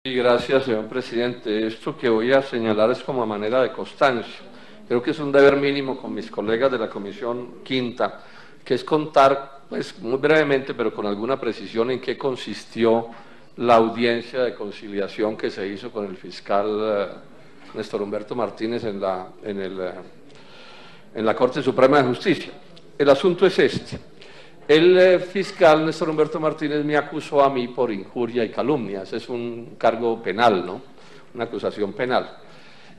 Sí, gracias, señor presidente. Esto que voy a señalar es como a manera de constancia. Creo que es un deber mínimo con mis colegas de la Comisión Quinta, que es contar, pues muy brevemente, pero con alguna precisión, en qué consistió la audiencia de conciliación que se hizo con el fiscal Néstor Humberto Martínez en la Corte Suprema de Justicia. El asunto es este. El fiscal Néstor Humberto Martínez me acusó a mí por injuria y calumnia. Ese es un cargo penal, ¿no? Una acusación penal.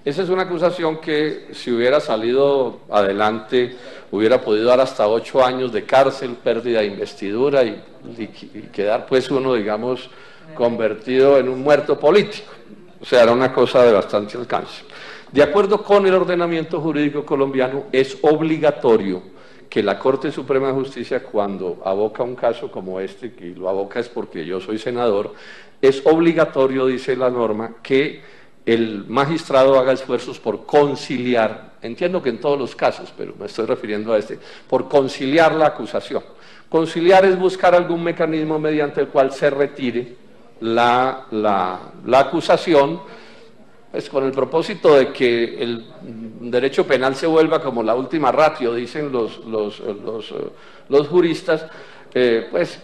Esa es una acusación que, si hubiera salido adelante, hubiera podido dar hasta 8 años de cárcel, pérdida de investidura y quedar, pues, uno, digamos, convertido en un muerto político. O sea, era una cosa de bastante alcance. De acuerdo con el ordenamiento jurídico colombiano, es obligatorio que la Corte Suprema de Justicia, cuando aboca un caso como este, que lo aboca es porque yo soy senador, es obligatorio, dice la norma, que el magistrado haga esfuerzos por conciliar, entiendo que en todos los casos, pero me estoy refiriendo a este, por conciliar la acusación. Conciliar es buscar algún mecanismo mediante el cual se retire la acusación, pues con el propósito de que el derecho penal se vuelva como la última ratio, dicen los juristas, pues,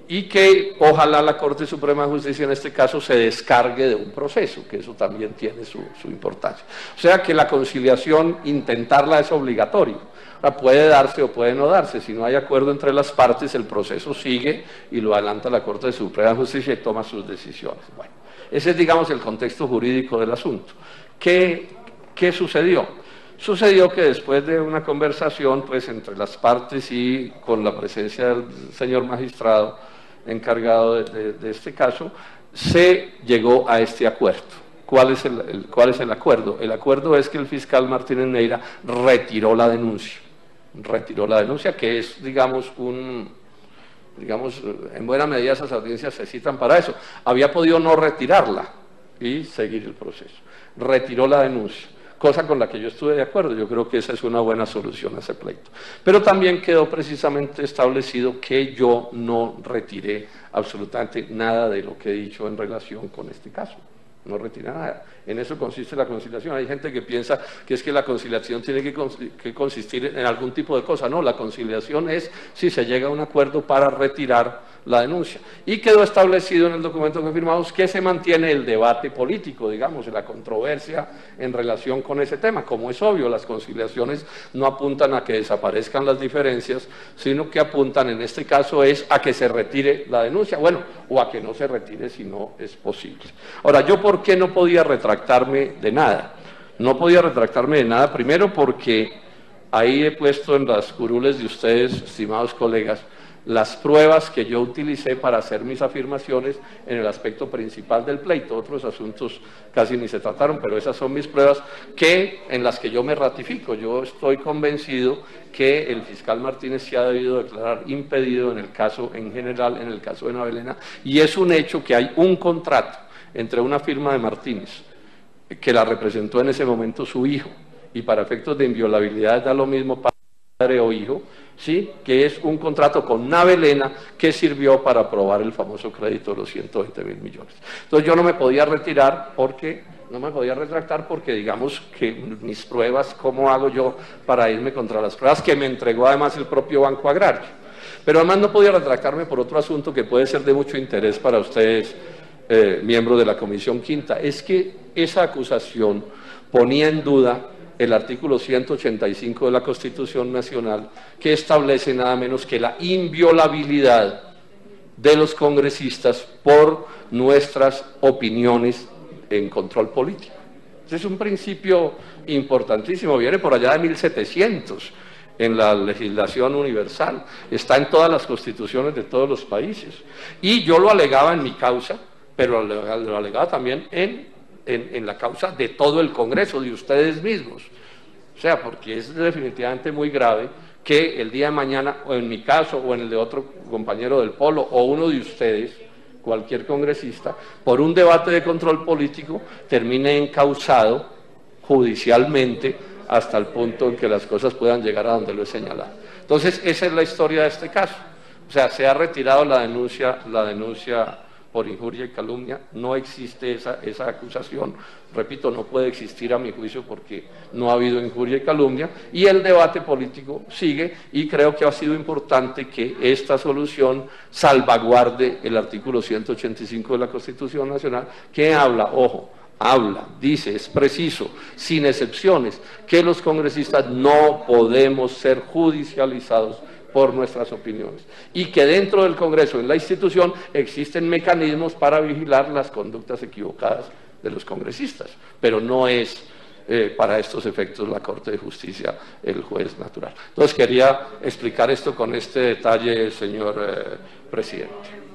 y que ojalá la Corte Suprema de Justicia en este caso se descargue de un proceso, que eso también tiene su importancia. O sea que la conciliación, intentarla es obligatorio. Puede darse o puede no darse. Si no hay acuerdo entre las partes, el proceso sigue y lo adelanta la Corte Suprema de Justicia y toma sus decisiones. Bueno, ese es, digamos, el contexto jurídico del asunto. ¿Qué sucedió? Sucedió que después de una conversación, pues, entre las partes y con la presencia del señor magistrado encargado de este caso, se llegó a este acuerdo. ¿Cuál es el acuerdo? El acuerdo es que el fiscal Martínez Neira retiró la denuncia. Retiró la denuncia, que es, digamos, en buena medida esas audiencias se citan para eso. Había podido no retirarla y seguir el proceso. Retiró la denuncia, cosa con la que yo estuve de acuerdo. Yo creo que esa es una buena solución a ese pleito. Pero también quedó precisamente establecido que yo no retiré absolutamente nada de lo que he dicho en relación con este caso. No retira nada. En eso consiste la conciliación. Hay gente que piensa que es que la conciliación tiene que consistir en algún tipo de cosa. No, la conciliación es si se llega a un acuerdo para retirar la denuncia. Y quedó establecido en el documento que firmamos que se mantiene el debate político, digamos, la controversia en relación con ese tema. Como es obvio, las conciliaciones no apuntan a que desaparezcan las diferencias, sino que apuntan, en este caso, es a que se retire la denuncia, bueno, o a que no se retire si no es posible. Ahora, ¿yo por qué no podía retractarme de nada? No podía retractarme de nada, primero porque ahí he puesto en las curules de ustedes, estimados colegas, las pruebas que yo utilicé para hacer mis afirmaciones en el aspecto principal del pleito. Otros asuntos casi ni se trataron, pero esas son mis pruebas en las que yo me ratifico. Yo estoy convencido que el fiscal Martínez se ha debido declarar impedido en el caso en general, en el caso de Navelena, y es un hecho que hay un contrato entre una firma de Martínez, que la representó en ese momento su hijo, y para efectos de inviolabilidad da lo mismo padre o hijo, ¿sí? Que es un contrato con Navelena que sirvió para aprobar el famoso crédito de los 120.000 millones. Entonces yo no me podía retirar no me podía retractar porque, digamos, que mis pruebas, ¿cómo hago yo para irme contra las pruebas que me entregó además el propio Banco Agrario? Pero además no podía retractarme por otro asunto que puede ser de mucho interés para ustedes, miembros de la Comisión Quinta. Es que esa acusación ponía en duda el artículo 185 de la Constitución Nacional, que establece nada menos que la inviolabilidad de los congresistas por nuestras opiniones en control político. Este es un principio importantísimo, viene por allá de 1700 en la legislación universal, está en todas las constituciones de todos los países. Y yo lo alegaba en mi causa, pero lo alegaba también en la causa de todo el Congreso, de ustedes mismos. O sea, porque es definitivamente muy grave que el día de mañana, o en mi caso, o en el de otro compañero del Polo, o uno de ustedes, cualquier congresista, por un debate de control político, termine encausado judicialmente hasta el punto en que las cosas puedan llegar a donde lo he señalado. Entonces, esa es la historia de este caso. O sea, se ha retirado la denuncia por injuria y calumnia, no existe esa acusación, repito, no puede existir a mi juicio porque no ha habido injuria y calumnia, y el debate político sigue, y creo que ha sido importante que esta solución salvaguarde el artículo 185 de la Constitución Nacional, que habla, ojo, dice, es preciso, sin excepciones, que los congresistas no podemos ser judicializados por nuestras opiniones, y que dentro del Congreso, en la institución, existen mecanismos para vigilar las conductas equivocadas de los congresistas, pero no es para estos efectos la Corte de Justicia el juez natural. Entonces quería explicar esto con este detalle, señor presidente.